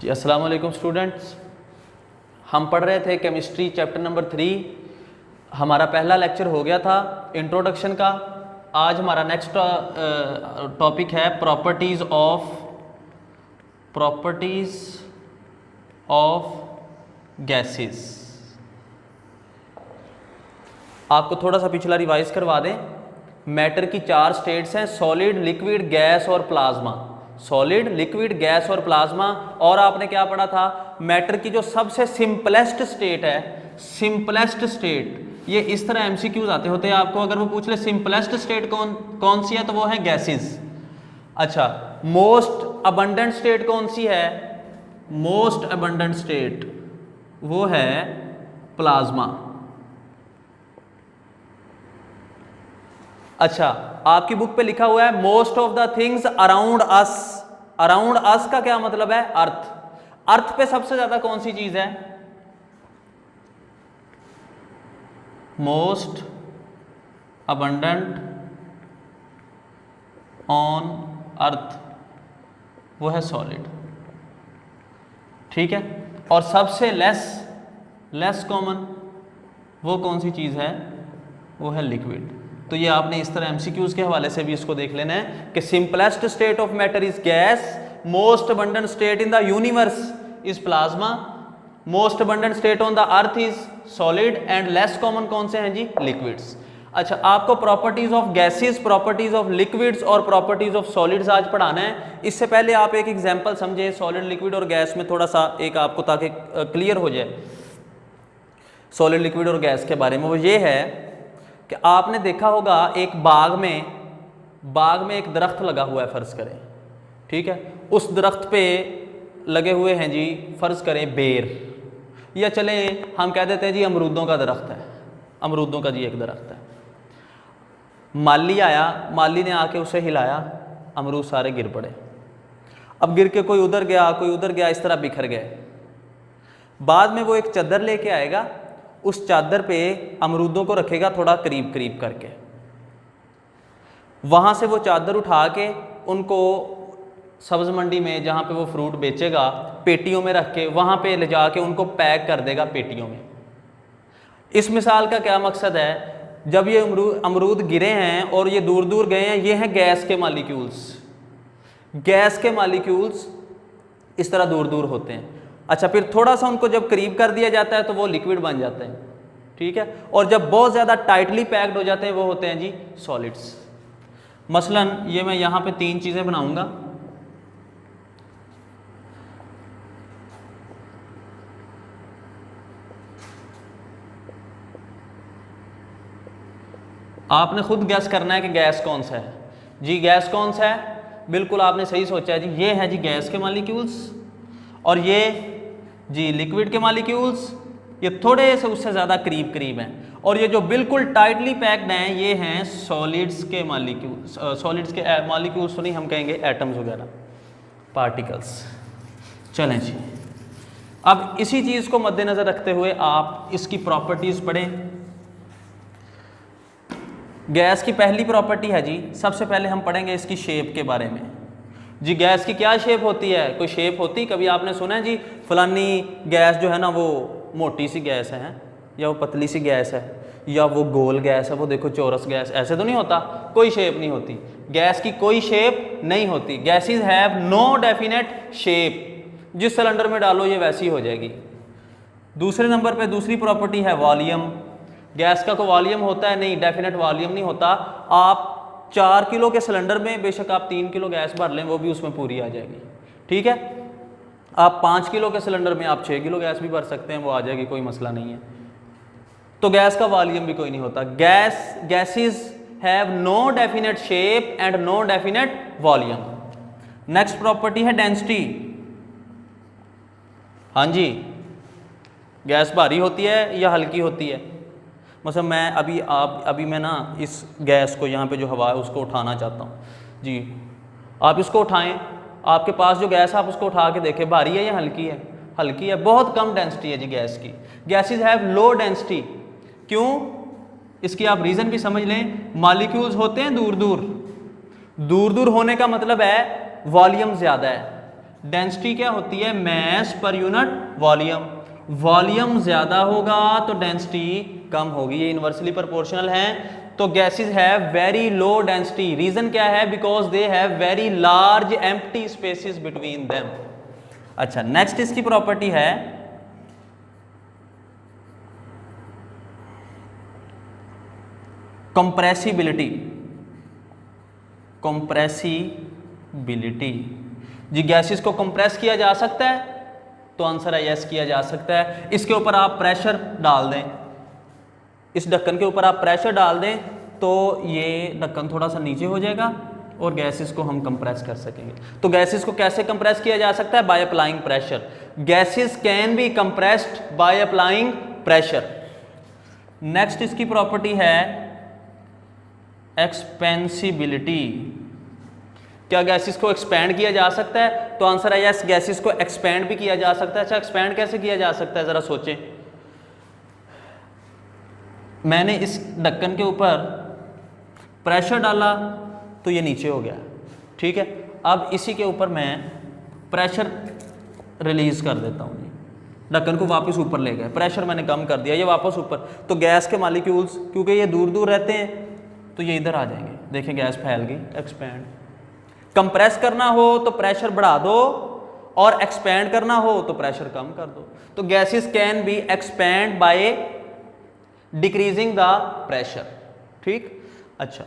जी अस्सलाम वालेकुम स्टूडेंट्स, हम पढ़ रहे थे केमिस्ट्री चैप्टर नंबर 3। हमारा पहला लेक्चर हो गया था इंट्रोडक्शन का। आज हमारा नेक्स्ट टॉपिक है प्रॉपर्टीज़ ऑफ गैसेस। आपको थोड़ा सा पिछला रिवाइज करवा दें। मैटर की 4 स्टेट्स हैं, सॉलिड, लिक्विड, गैस और प्लाज्मा। सॉलिड, लिक्विड, गैस और प्लाज्मा। और आपने क्या पढ़ा था, मैटर की जो सबसे सिंपलेस्ट स्टेट है, सिंपलेस्ट स्टेट, ये इस तरह एमसीक्यूज आते होते हैं आपको। अगर वो पूछ ले सिंपलेस्ट स्टेट कौन सी है तो वो है गैसेस। अच्छा, मोस्ट अबंडेंट स्टेट कौन सी है? मोस्ट अबंडेंट स्टेट वो है प्लाज्मा। अच्छा, आपकी बुक पे लिखा हुआ है most of the things around us. Around us का क्या मतलब है? अर्थ। अर्थ पे सबसे ज्यादा कौन सी चीज है? मोस्ट अबंडेंट ऑन अर्थ वो है सॉलिड, ठीक है। और सबसे लेस कॉमन वो कौन सी चीज है? वो है लिक्विड। तो ये आपने इस तरह एमसीक्यूज के हवाले से भी इसको देख लेना है कि simplest state of matter is gas, most abundant state in the universe is plasma, most abundant state on the earth is solid and less common कौन से हैं जी? लिक्विड्स। अच्छा, आपको properties of gases, properties of liquids और properties of solids आज पढ़ाना है। इससे पहले आप एक एग्जांपल समझे सॉलिड, लिक्विड और गैस में, थोड़ा सा एक आपको ताकि क्लियर हो जाए सॉलिड, लिक्विड और गैस के बारे में। वो ये है कि आपने देखा होगा एक बाग में एक दरख्त लगा हुआ है, फर्ज करें, ठीक है। उस दरख्त पे लगे हुए हैं जी, फर्ज करें बेर, या चले हम कह देते हैं जी अमरूदों का दरख्त है, अमरूदों का जी एक दरख्त है। माली आया, माली ने आके उसे हिलाया, अमरूद सारे गिर पड़े। अब गिर के कोई उधर गया, कोई उधर गया, इस तरह बिखर गए। बाद में वो एक चादर लेके आएगा, उस चादर पे अमरूदों को रखेगा थोड़ा करीब करीब करके। वहाँ से वो चादर उठा के उनको सब्ज़ मंडी में जहाँ पे वो फ्रूट बेचेगा, पेटियों में रख के वहाँ पे ले जाके उनको पैक कर देगा पेटियों में। इस मिसाल का क्या मकसद है? जब ये अमरूद गिरे हैं और ये दूर दूर गए हैं, ये हैं गैस के मालिक्यूल्स। गैस के मालिक्यूल्स इस तरह दूर दूर होते हैं। अच्छा, फिर थोड़ा सा उनको जब करीब कर दिया जाता है तो वो लिक्विड बन जाते हैं, ठीक है। और जब बहुत ज़्यादा टाइटली पैक्ड हो जाते हैं वो होते हैं जी सॉलिड्स। मसलन ये मैं यहाँ पे 3 चीज़ें बनाऊंगा। आपने खुद गैस करना है कि गैस कौन सा है जी। गैस कौन सा है? बिल्कुल आपने सही सोचा है जी। ये है जी गैस के मालिक्यूल्स, और ये जी लिक्विड के मालिक्यूल्स, ये थोड़े से उससे ज़्यादा करीब करीब हैं। और ये जो बिल्कुल टाइटली पैक्ड हैं ये हैं सॉलिड्स के मालिक्यूल्स। सॉलिड्स के मालिक्यूल्स तो नहीं, हम कहेंगे एटम्स वगैरह, पार्टिकल्स। चलें जी, अब इसी चीज़ को मद्देनज़र रखते हुए आप इसकी प्रॉपर्टीज़ पढ़ें। गैस की पहली प्रॉपर्टी है जी, सबसे पहले हम पढ़ेंगे इसकी शेप के बारे में जी। गैस की क्या शेप होती है? कोई शेप होती? कभी आपने सुना है जी फलानी गैस जो है ना वो मोटी सी गैस है, या वो पतली सी गैस है, या वो गोल गैस है, वो देखो चौरस गैस? ऐसे तो नहीं होता, कोई शेप नहीं होती। गैस की कोई शेप नहीं होती। Gases have no definite shape, जिस सिलेंडर में डालो ये वैसी हो जाएगी। दूसरे नंबर पे दूसरी प्रॉपर्टी है वॉल्यूम। गैस का कोई वॉल्यूम होता है? नहीं, डेफिनेट वॉल्यूम नहीं होता। आप 4 किलो के सिलेंडर में बेशक आप 3 किलो गैस भर लें, वो भी उसमें पूरी आ जाएगी, ठीक है। आप 5 किलो के सिलेंडर में आप 6 किलो गैस भी भर सकते हैं, वो आ जाएगी, कोई मसला नहीं है। तो गैस का वॉल्यूम भी कोई नहीं होता। Gases have no definite shape and no definite volume. Next property है डेंसिटी। हाँ जी, गैस भारी होती है या हल्की होती है? मतलब मैं अभी मैं ना इस गैस को, यहाँ पे जो हवा है उसको उठाना चाहता हूँ जी। आप इसको उठाएं, आपके पास जो गैस है आप उसको उठा के देखें, भारी है या हल्की है? हल्की है। बहुत कम डेंसिटी है जी गैस की। Gases have low density. क्यों? इसकी आप रीज़न भी समझ लें। मॉलिक्यूल्स होते हैं दूर दूर, दूर दूर होने का मतलब है वॉल्यूम ज़्यादा है। डेंसिटी क्या होती है? Mess per unit volume. Volume ज्यादा होगा तो डेंसिटी कम होगी, ये इनवर्सली प्रोपोर्शनल है। तो gases have very low density. Reason क्या है? Because they have very large empty spaces between them. अच्छा, नेक्स्ट इसकी प्रॉपर्टी है कंप्रेसिबिलिटी। कंप्रेसिबिलिटी जी, गैसेस को कंप्रेस किया जा सकता है? तो आंसर है यस, किया जा सकता है। इसके ऊपर आप प्रेशर डाल दें, इस ढक्कन के ऊपर आप प्रेशर डाल दें तो ये ढक्कन थोड़ा सा नीचे हो जाएगा और गैसेस को हम कंप्रेस कर सकेंगे। तो गैसेस को कैसे कंप्रेस किया जा सकता है? By applying pressure. Gases can be compressed by applying pressure. Next इसकी प्रॉपर्टी है एक्सपेंसिबिलिटी। क्या गैसेस को एक्सपैंड किया जा सकता है? तो आंसर है यस, गैसेस को एक्सपैंड भी किया जा सकता है। अच्छा, एक्सपैंड कैसे किया जा सकता है जरा सोचें। मैंने इस ढक्कन के ऊपर प्रेशर डाला तो ये नीचे हो गया, ठीक है। अब इसी के ऊपर मैं प्रेशर रिलीज कर देता हूँ, ढक्कन को वापस ऊपर ले गए, प्रेशर मैंने कम कर दिया, ये वापस ऊपर। तो गैस के मॉलिक्यूल्स क्योंकि ये दूर दूर रहते हैं तो ये इधर आ जाएंगे। देखें गैस फैल गई, एक्सपैंड। कंप्रेस करना हो तो प्रेशर बढ़ा दो और एक्सपैंड करना हो तो प्रेशर कम कर दो। तो gases can be expand by decreasing the pressure, ठीक। अच्छा,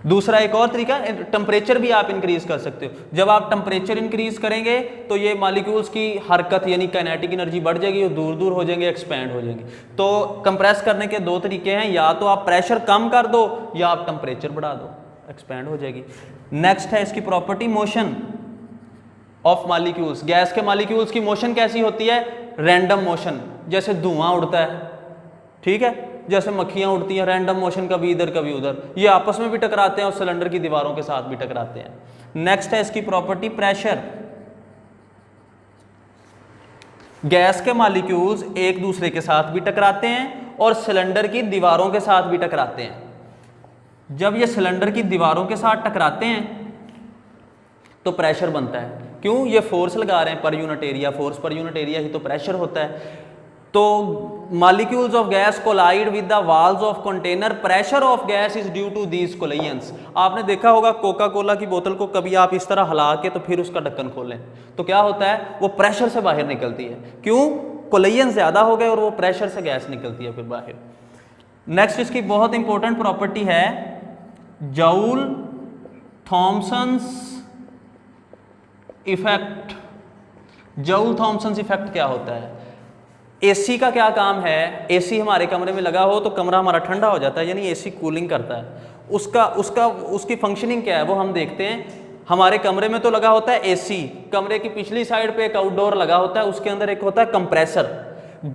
दूसरा एक और तरीका, टेम्परेचर भी आप इंक्रीज कर सकते हो। जब आप टेम्परेचर इंक्रीज करेंगे तो ये मॉलिक्यूल्स की हरकत यानी काइनेटिक एनर्जी बढ़ जाएगी और दूर दूर हो जाएंगे, एक्सपैंड हो जाएंगे। तो कंप्रेस करने के दो तरीके हैं, या तो आप प्रेशर कम कर दो या आप टेम्परेचर बढ़ा दो, एक्सपैंड हो जाएगी। नेक्स्ट है इसकी property motion of molecules. Gas के मॉलिक्यूल्स की मोशन कैसी होती है? रैंडम मोशन, जैसे धुआं उड़ता है, ठीक है, जैसे मक्खियां उड़ती हैं, रैंडम मोशन, कभी इधर कभी उधर। ये आपस में भी टकराते हैं और सिलेंडर की दीवारों के साथ भी टकराते हैं। नेक्स्ट है इसकी प्रॉपर्टी प्रेशर। गैस के मॉलिक्यूल्स एक दूसरे के साथ भी टकराते हैं और सिलेंडर की दीवारों के साथ भी टकराते हैं। जब ये सिलेंडर की दीवारों के साथ टकराते हैं तो प्रेशर बनता है। क्यों? ये फोर्स लगा रहे हैं पर यूनिट एरिया, फोर्स पर यूनिट एरिया ही तो प्रेशर होता है। तो molecules of gas collide with the walls of container, pressure of gas is due to these collisions. आपने देखा होगा कोका कोला की बोतल को कभी आप इस तरह हिला के तो फिर उसका ढक्कन खोलें तो क्या होता है? वो प्रेशर से बाहर निकलती है। क्यों? कोलिजन ज्यादा हो गए और वो प्रेशर से गैस निकलती है फिर बाहर। नेक्स्ट इसकी बहुत इंपॉर्टेंट प्रॉपर्टी है joule Thomson's effect. Joule Thomson's effect क्या होता है? एसी का क्या काम है? एसी हमारे कमरे में लगा हो तो कमरा हमारा ठंडा हो जाता है, यानी एसी कूलिंग करता है। उसकी फंक्शनिंग क्या है वो हम देखते हैं। हमारे कमरे में तो लगा होता है एसी, कमरे की पिछली साइड पे एक आउटडोर लगा होता है, उसके अंदर एक होता है कंप्रेसर।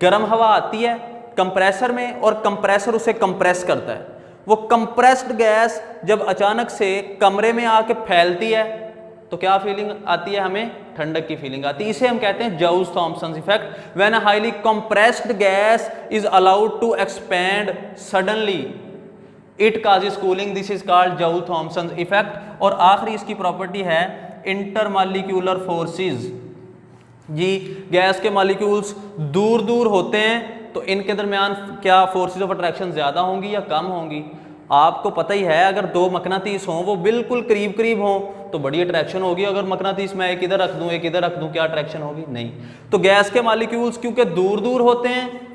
गर्म हवा आती है कंप्रेसर में और कंप्रेसर उसे कंप्रेस करता है। वो कंप्रेस्ड गैस जब अचानक से कमरे में आके फैलती है तो क्या फीलिंग आती है? हमें ठंडक की फीलिंग आती है। इसे हम कहते हैं Joule Thomson effect. When a highly compressed gas is allowed to expand suddenly it causes cooling, this is called Joule Thomson effect. और आखिरी इसकी प्रॉपर्टी है इंटरमॉलिक्यूलर फोर्सेस। जी, गैस के मॉलिक्यूल्स दूर दूर होते हैं तो इनके दरमियान क्या फोर्सेस ऑफ अट्रैक्शन ज्यादा होंगी या कम होंगी? आपको पता ही है, अगर दो मकनातीस हों वो बिल्कुल करीब करीब हों तो बड़ी अट्रैक्शन होगी। अगर मकनातीस मैं एक इधर रख दूं एक इधर रख दूं, क्या अट्रैक्शन होगी? नहीं। तो गैस के मॉलिक्यूल्स क्योंकि दूर दूर होते हैं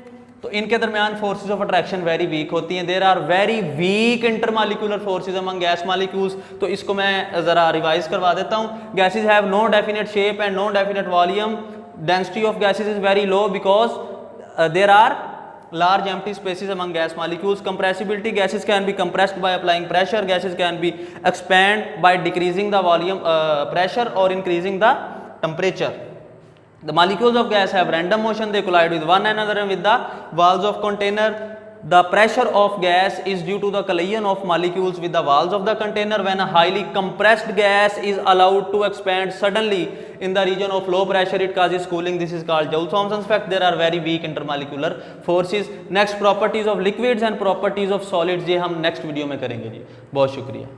तो इनके दरमियान forces of attraction very weak होती हैं। There are very weak intermolecular forces among gas molecules. तो इसको मैं जरा रिवाइज करवा देता हूं। Gases have no definite shape and no definite volume. Density of gases is very low because there are large empty spaces among gas molecules. Compressibility, gases can be compressed by applying pressure, gases can be expand by decreasing the volume pressure or increasing the temperature. The molecules of gas have random motion, they collide with one another and with the walls of container. The pressure of gas is due to the collision of molecules with the walls of the container. When a highly compressed gas is allowed to expand suddenly in the region of low pressure, it causes cooling. This is called Joule-Thomson effect. There are very weak intermolecular forces. Next, properties of liquids and properties of solids, ये हम next video में करेंगे जी। बहुत शुक्रिया।